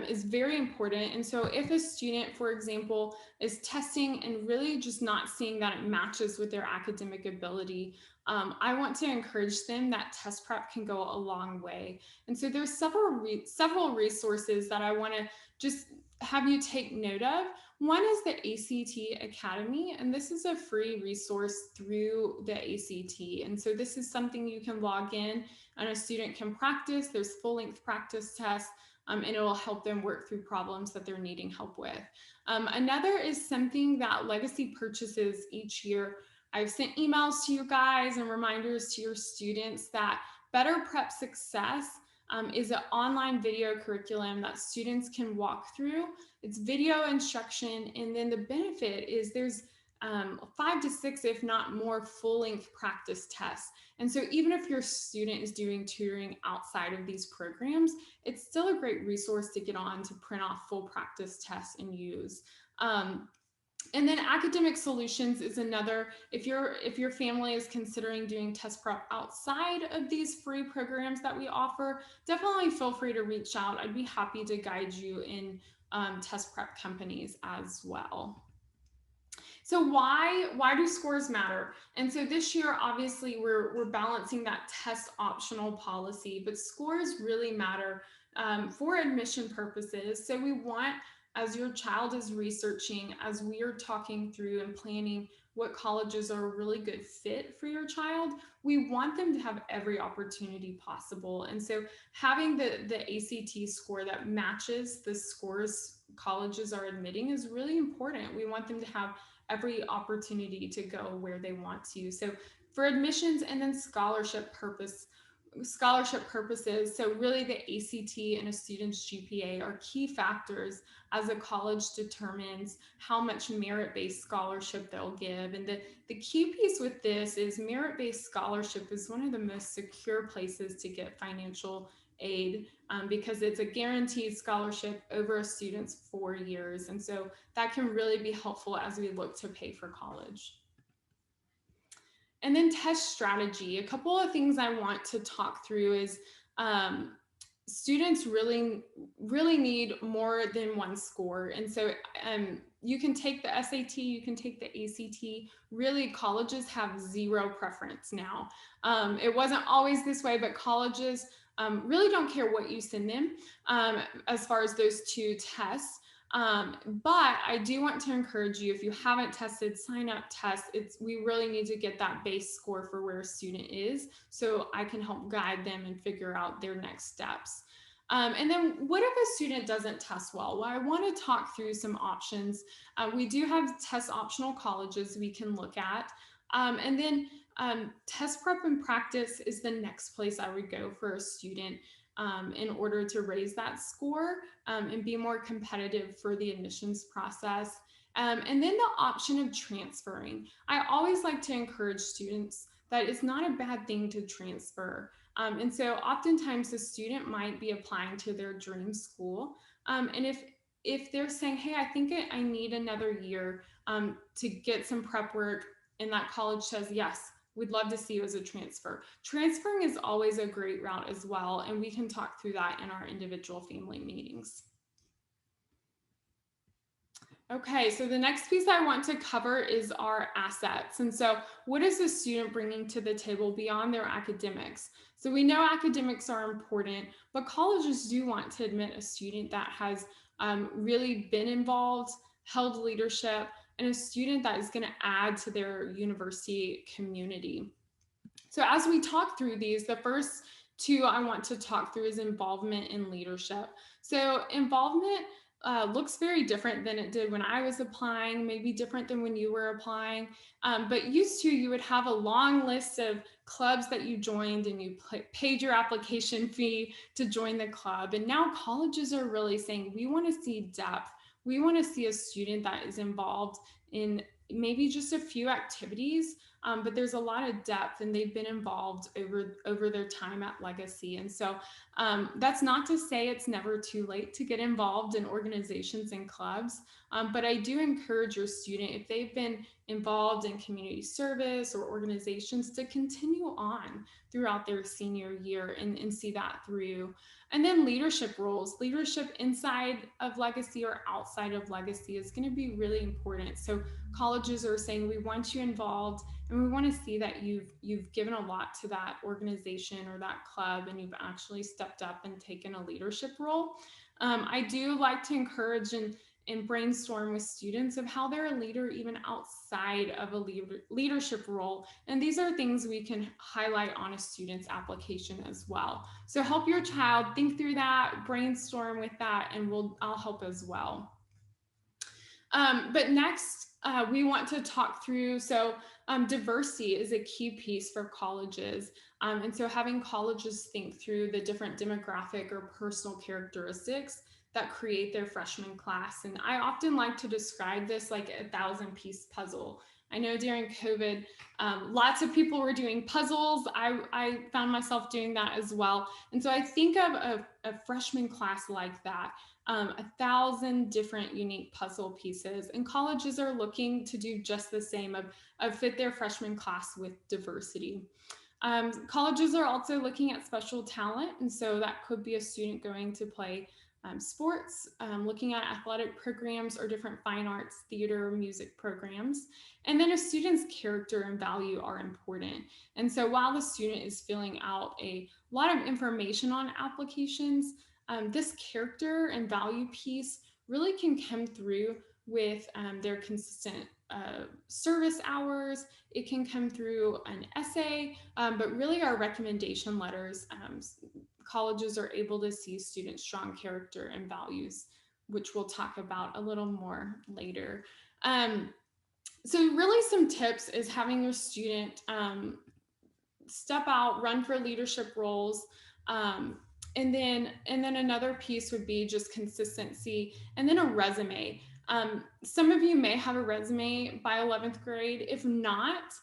is very important. And so if a student, for example, is testing and really just not seeing that it matches with their academic ability, I want to encourage them that test prep can go a long way. And so there's several resources that I want to just have you take note of. One is the ACT Academy, and this is a free resource through the ACT. And so this is something you can log in and a student can practice. There's full-length practice tests, and it will help them work through problems that they're needing help with. Another is something that Legacy purchases each year. I've sent emails to you guys and reminders to your students that Better Prep Success is an online video curriculum that students can walk through. It's video instruction, and then the benefit is there's 5 to 6, if not more, full-length practice tests. And so even if your student is doing tutoring outside of these programs, it's still a great resource to get on to print off full practice tests and use. And then Academic Solutions is another. If your family is considering doing test prep outside of these free programs that we offer, definitely feel free to reach out. I'd be happy to guide you in test prep companies as well. So why do scores matter? And so this year, obviously, we're balancing that test optional policy, but scores really matter for admission purposes. So we want, as your child is researching, as we are talking through and planning what colleges are a really good fit for your child, we want them to have every opportunity possible. And so having the ACT score that matches the scores colleges are admitting is really important. We want them to have every opportunity to go where they want to. So for admissions and then scholarship purposes, so really the ACT and a student's GPA are key factors as a college determines how much merit-based scholarship they'll give. And the key piece with this is merit-based scholarship is one of the most secure places to get financial aid because it's a guaranteed scholarship over a student's 4 years. And so that can really be helpful as we look to pay for college. And then test strategy. A couple of things I want to talk through is students really need more than one score. And so you can take the SAT, you can take the ACT. Really, colleges have zero preference now. It wasn't always this way, but colleges really don't care what you send them as far as those two tests. But I do want to encourage you, if you haven't tested, sign up, test. We really need to get that base score for where a student is so I can help guide them and figure out their next steps. And then what if a student doesn't test well? Well, I want to talk through some options. We do have test optional colleges we can look at. And then test prep and practice is the next place I would go for a student in order to raise that score and be more competitive for the admissions process. And then the option of transferring. I always like to encourage students that it's not a bad thing to transfer. And so oftentimes the student might be applying to their dream school. And if they're saying, hey, I think I need another year to get some prep work, and that college says, yes, we'd love to see you as a transfer. Transferring is always a great route as well, and we can talk through that in our individual family meetings. Okay, so the next piece I want to cover is our assets. And so what is the student bringing to the table beyond their academics? So we know academics are important, but colleges do want to admit a student that has really been involved, held leadership, and a student that is going to add to their university community. So as we talk through these, the first two I want to talk through is involvement and leadership. So involvement looks very different than it did when I was applying, maybe different than when you were applying. But used to, you would have a long list of clubs that you joined and you paid your application fee to join the club. And now colleges are really saying, we want to see depth. We want to see a student that is involved in maybe just a few activities, but there's a lot of depth and they've been involved over their time at Legacy. And so that's not to say it's never too late to get involved in organizations and clubs, but I do encourage your student, if they've been involved in community service or organizations to continue on throughout their senior year and see that through. And then leadership roles, leadership inside of Legacy or outside of Legacy is going to be really important. So colleges are saying, we want you involved and we want to see that you've given a lot to that organization or that club, and you've actually stepped up and taken a leadership role. I do like to encourage and brainstorm with students of how they're a leader even outside of a leadership role. And these are things we can highlight on a student's application as well. So help your child think through that, brainstorm with that, and I'll help as well. But next, we want to talk through, diversity is a key piece for colleges. And so having colleges think through the different demographic or personal characteristics that create their freshman class. And I often like to describe this like a 1,000-piece puzzle. I know during COVID, lots of people were doing puzzles. I found myself doing that as well. And so I think of a freshman class like that, 1,000 different unique puzzle pieces, and colleges are looking to do just the same of fit their freshman class with diversity. Colleges are also looking at special talent, and so that could be a student going to play sports, looking at athletic programs or different fine arts, theater, music programs. And then a student's character and value are important. And so while the student is filling out a lot of information on applications, this character and value piece really can come through with their consistent service hours. It can come through an essay, but really our recommendation letters, colleges are able to see students' strong character and values, which we'll talk about a little more later. So really some tips is having your student step out, run for leadership roles, and then another piece would be just consistency, and then a resume. Some of you may have a resume by 11th grade. If not,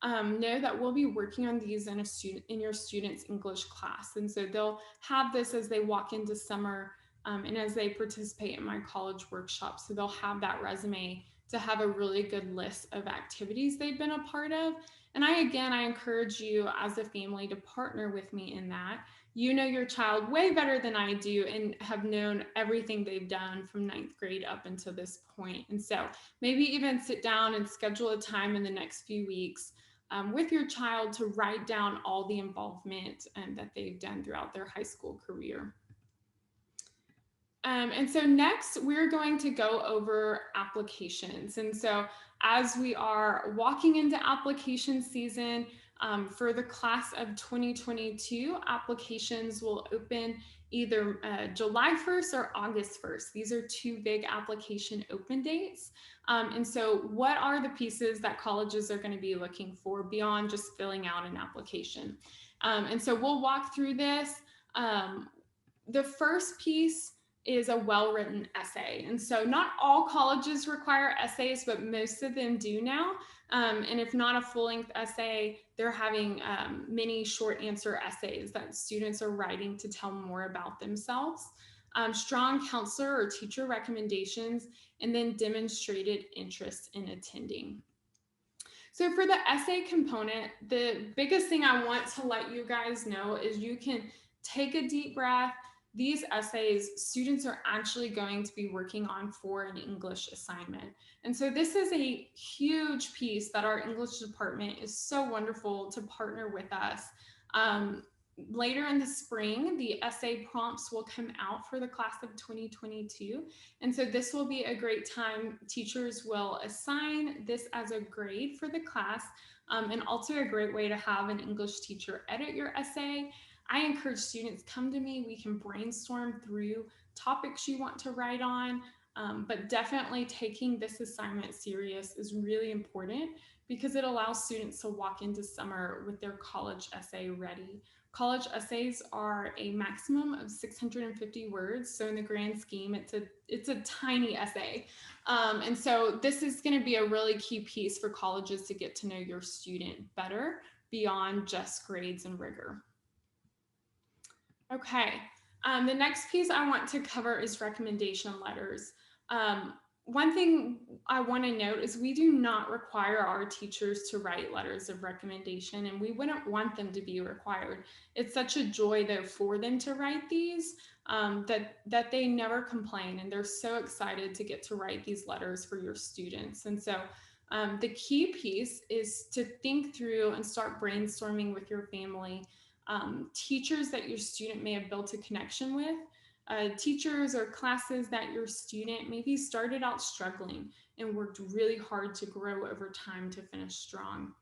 know that we'll be working on these in your students' English class. And so they'll have this as they walk into summer and as they participate in my college workshops. So they'll have that resume to have a really good list of activities they've been a part of. And I encourage you as a family to partner with me in that. You know your child way better than I do and have known everything they've done from 9th grade up until this point. And so maybe even sit down and schedule a time in the next few weeks with your child to write down all the involvement that they've done throughout their high school career. And so next, we're going to go over applications. And so as we are walking into application season, for the class of 2022, applications will open either July 1st or August 1st. These are two big application open dates. And so what are the pieces that colleges are going to be looking for beyond just filling out an application? And so we'll walk through this. The first piece is a well-written essay. And so not all colleges require essays, but most of them do now. And if not a full-length essay, they're having many short answer essays that students are writing to tell more about themselves. Strong counselor or teacher recommendations, and then demonstrated interest in attending. So for the essay component, the biggest thing I want to let you guys know is you can take a deep breath. These essays, students are actually going to be working on for an English assignment. And so this is a huge piece that our English department is so wonderful to partner with us. Later in the spring, the essay prompts will come out for the class of 2022. And so this will be a great time. Teachers will assign this as a grade for the class, and also a great way to have an English teacher edit your essay. I encourage students, come to me, we can brainstorm through topics you want to write on, but definitely taking this assignment serious is really important because it allows students to walk into summer with their college essay ready. College essays are a maximum of 650 words. So in the grand scheme, it's a tiny essay. And so this is going to be a really key piece for colleges to get to know your student better beyond just grades and rigor. Okay, the next piece I want to cover is recommendation letters. one thing I want to note is we do not require our teachers to write letters of recommendation, and we wouldn't want them to be required. It's such a joy, though, for them to write these that they never complain, and they're so excited to get to write these letters for your students. And so the key piece is to think through and start brainstorming with your family, teachers that your student may have built a connection with, teachers or classes that your student maybe started out struggling and worked really hard to grow over time to finish strong.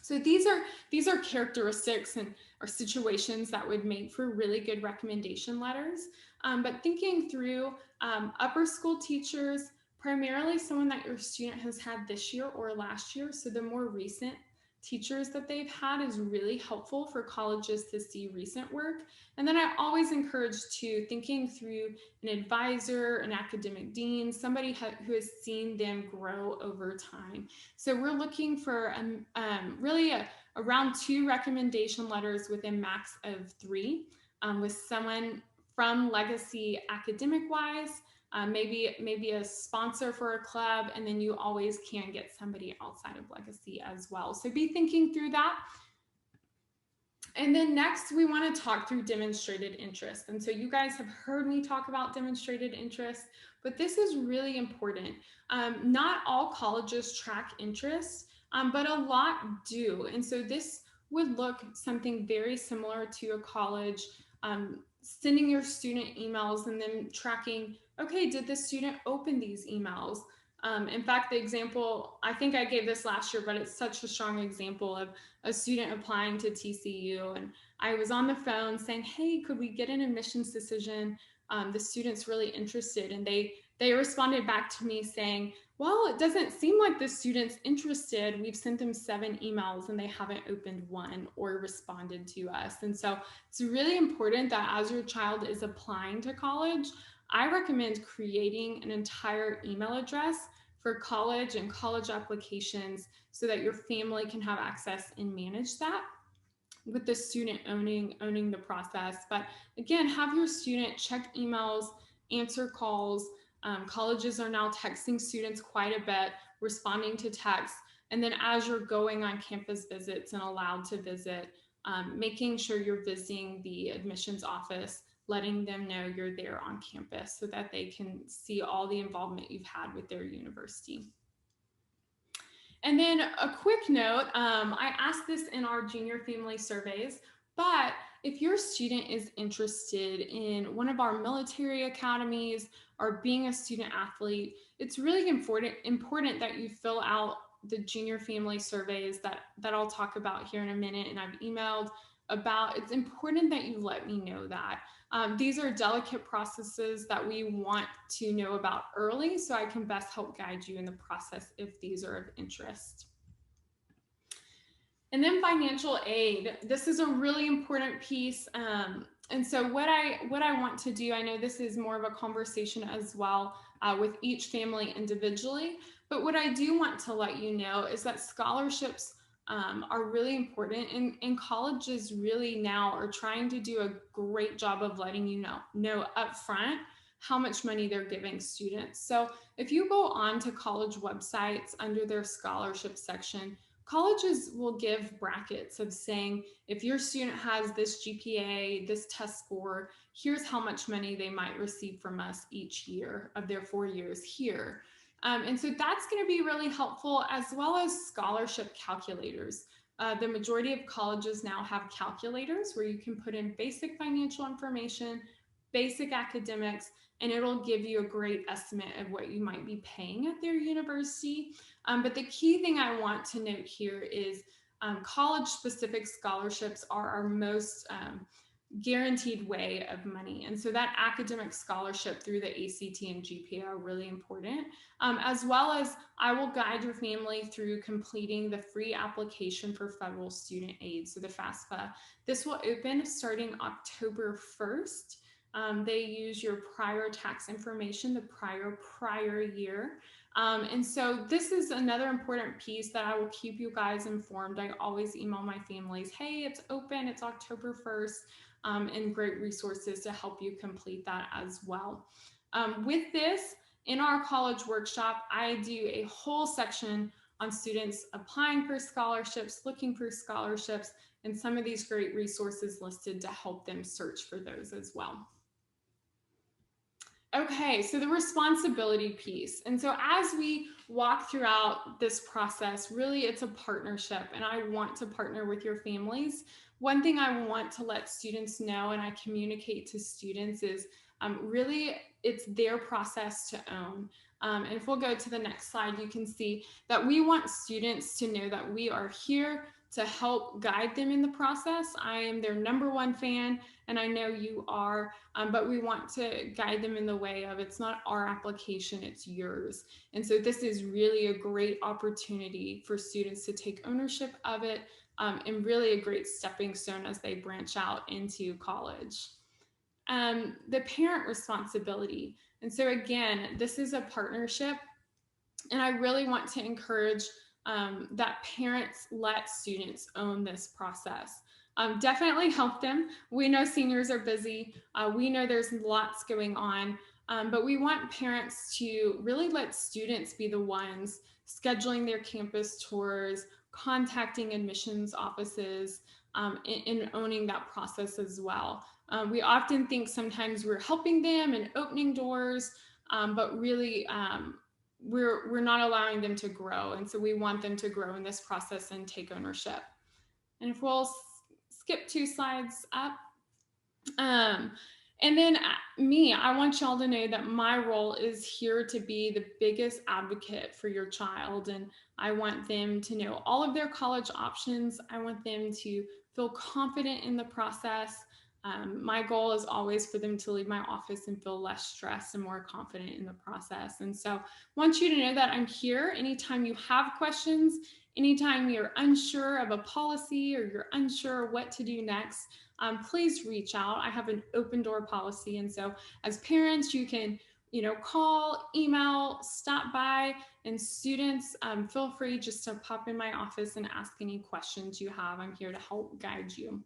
So these are characteristics and or situations that would make for really good recommendation letters. But thinking through upper school teachers, primarily someone that your student has had this year or last year, so the more recent teachers that they've had is really helpful for colleges to see recent work. And then I always encourage to thinking through an advisor, an academic dean, somebody who has seen them grow over time. So we're looking for really around 2 recommendation letters with a max of 3, with someone from Legacy academic-wise, maybe a sponsor for a club, and then you always can get somebody outside of Legacy as well. So be thinking through that. And then next, we want to talk through demonstrated interest. And so you guys have heard me talk about demonstrated interest, but this is really important. Not all colleges track interest, but a lot do. And so this would look something very similar to a college sending your student emails and then tracking, okay, did the student open these emails? In fact, the example, I think I gave this last year, but it's such a strong example of a student applying to TCU. And I was on the phone saying, hey, could we get an admissions decision? The student's really interested. And they responded back to me saying, well, it doesn't seem like the student's interested. We've sent them 7 emails and they haven't opened one or responded to us. And so it's really important that as your child is applying to college, I recommend creating an entire email address for college and college applications so that your family can have access and manage that, with the student owning the process. But again, have your student check emails, answer calls. Colleges are now texting students quite a bit, responding to texts. And then as you're going on campus visits and allowed to visit, making sure you're visiting the admissions office, letting them know you're there on campus so that they can see all the involvement you've had with their university. And then a quick note, I asked this in our junior family surveys, but if your student is interested in one of our military academies or being a student athlete, it's really important that you fill out the junior family surveys that I'll talk about here in a minute, and I've emailed about. It's important that you let me know that. These are delicate processes that we want to know about early so I can best help guide you in the process if these are of interest. And then financial aid. This is a really important piece. And so what I want to do, I know this is more of a conversation as well with each family individually, but what I do want to let you know is that scholarships are really important, and colleges really now are trying to do a great job of letting you know upfront how much money they're giving students. So if you go on to college websites under their scholarship section, colleges will give brackets of saying, if your student has this GPA, this test score, here's how much money they might receive from us each year of their 4 years here. And so that's going to be really helpful, as well as scholarship calculators. The majority of colleges now have calculators where you can put in basic financial information, basic academics, and it'll give you a great estimate of what you might be paying at their university. But the key thing I want to note here is college-specific scholarships are our most guaranteed way of money. And so that academic scholarship through the ACT and GPA are really important, as well as I will guide your family through completing the free application for federal student aid, so the FAFSA. This will open starting October 1st. They use your prior tax information, the prior year. And so this is another important piece that I will keep you guys informed. I always email my families, hey, it's open, it's October 1st, and great resources to help you complete that as well. With this, In our college workshop, I do a whole section on students applying for scholarships, looking for scholarships, and some of these great resources listed to help them search for those as well. Okay, so the responsibility piece. And so as we walk throughout this process, really it's a partnership, and I want to partner with your families. One thing I want to let students know, and I communicate to students, is really it's their process to own. And if we'll go to the next slide, you can see that we want students to know that we are here to help guide them in the process. I am their #1 fan, and I know you are, but we want to guide them in the way of, it's not our application, it's yours. And so this is really a great opportunity for students to take ownership of it, and really a great stepping stone as they branch out into college. The parent responsibility. And so again, this is a partnership, and I really want to encourage that parents let students own this process. Definitely help them. We know seniors are busy. We know there's lots going on, but we want parents to really let students be the ones scheduling their campus tours, contacting admissions offices, and owning that process as well. We often think sometimes we're helping them and opening doors, but really, we're not allowing them to grow. And so we want them to grow in this process and take ownership. And if we'll skip 2 slides up. And then I want y'all to know that my role is here to be the biggest advocate for your child. And I want them to know all of their college options. I want them to feel confident in the process. My goal is always for them to leave my office and feel less stressed and more confident in the process. And so I want you to know that I'm here anytime you have questions, anytime you're unsure of a policy or you're unsure what to do next, please reach out. I have an open door policy. And so as parents, you can call, email, stop by, and students, feel free just to pop in my office and ask any questions you have. I'm here to help guide you.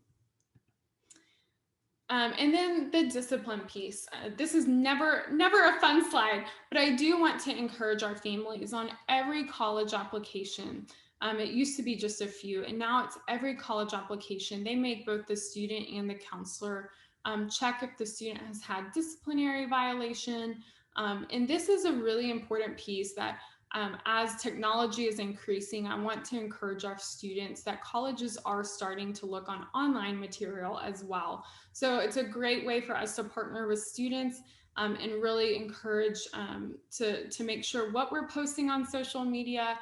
And then the discipline piece. This is never a fun slide, but I do want to encourage our families on every college application. It used to be just a few, and now it's every college application. They make both the student and the counselor check if the student has had disciplinary violation. And this is a really important piece that as technology is increasing, I want to encourage our students that colleges are starting to look on online material as well. So it's a great way for us to partner with students and really encourage to make sure what we're posting on social media,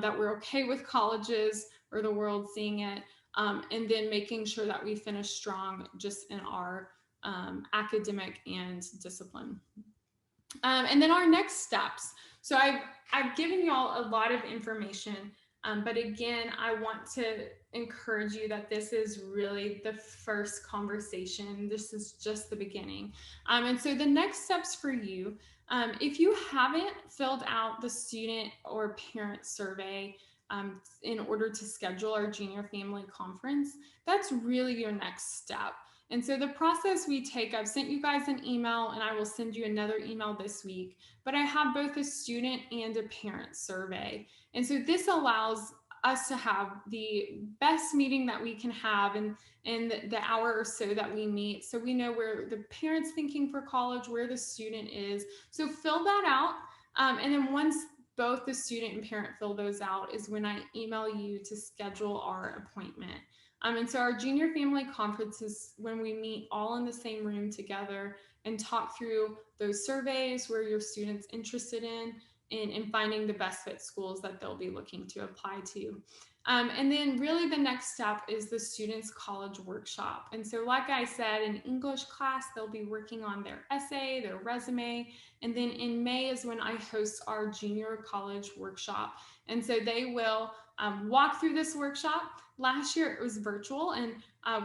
that we're okay with colleges or the world seeing it, and then making sure that we finish strong just in our academic and discipline. And then our next steps. So I've given you all a lot of information, but again, I want to encourage you that this is really the first conversation. This is just the beginning. And so the next steps for you, if you haven't filled out the student or parent survey in order to schedule our junior family conference, that's really your next step. And so the process we take, I've sent you guys an email, and I will send you another email this week, but I have both a student and a parent survey. And so this allows us to have the best meeting that we can have in the hour or so that we meet. So we know where the parent's thinking for college, where the student is. So fill that out. And then once both the student and parent fill those out is when I email you to schedule our appointment. And so our junior family conference is when we meet all in the same room together and talk through those surveys where your students interested in finding the best fit schools that they'll be looking to apply to. And then really the next step is the students' college workshop. And so like I said, in English class, they'll be working on their essay, their resume. And then in May is when I host our junior college workshop. And so they will walk through this workshop. Last year it was virtual, and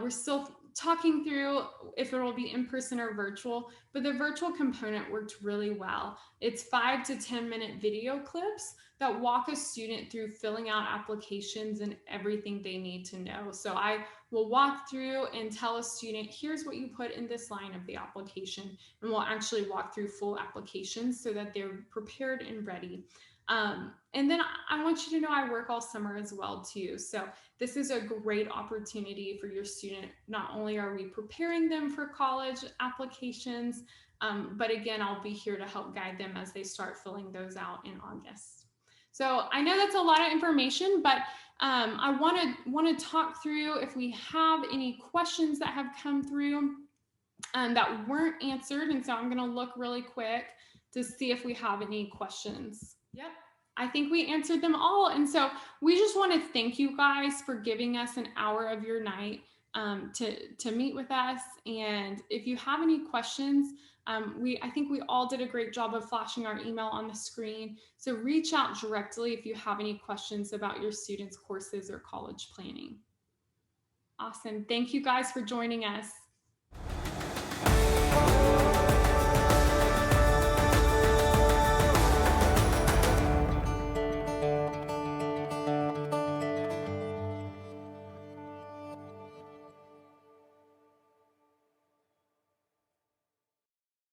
we're still talking through if it will be in person or virtual, but the virtual component worked really well. It's 5 to 10 minute video clips that walk a student through filling out applications and everything they need to know. So I will walk through and tell a student, here's what you put in this line of the application, and we'll actually walk through full applications so that they're prepared and ready. And then I want you to know I work all summer as well too. So this is a great opportunity for your student. Not only are we preparing them for college applications, but again, I'll be here to help guide them as they start filling those out in August. So I know that's a lot of information, but I want to talk through if we have any questions that have come through that weren't answered. And so I'm going to look really quick to see if we have any questions. Yep, I think we answered them all. And so we just want to thank you guys for giving us an hour of your night to meet with us. And if you have any questions, I think we all did a great job of flashing our email on the screen. So reach out directly if you have any questions about your students' courses or college planning. Awesome. Thank you guys for joining us.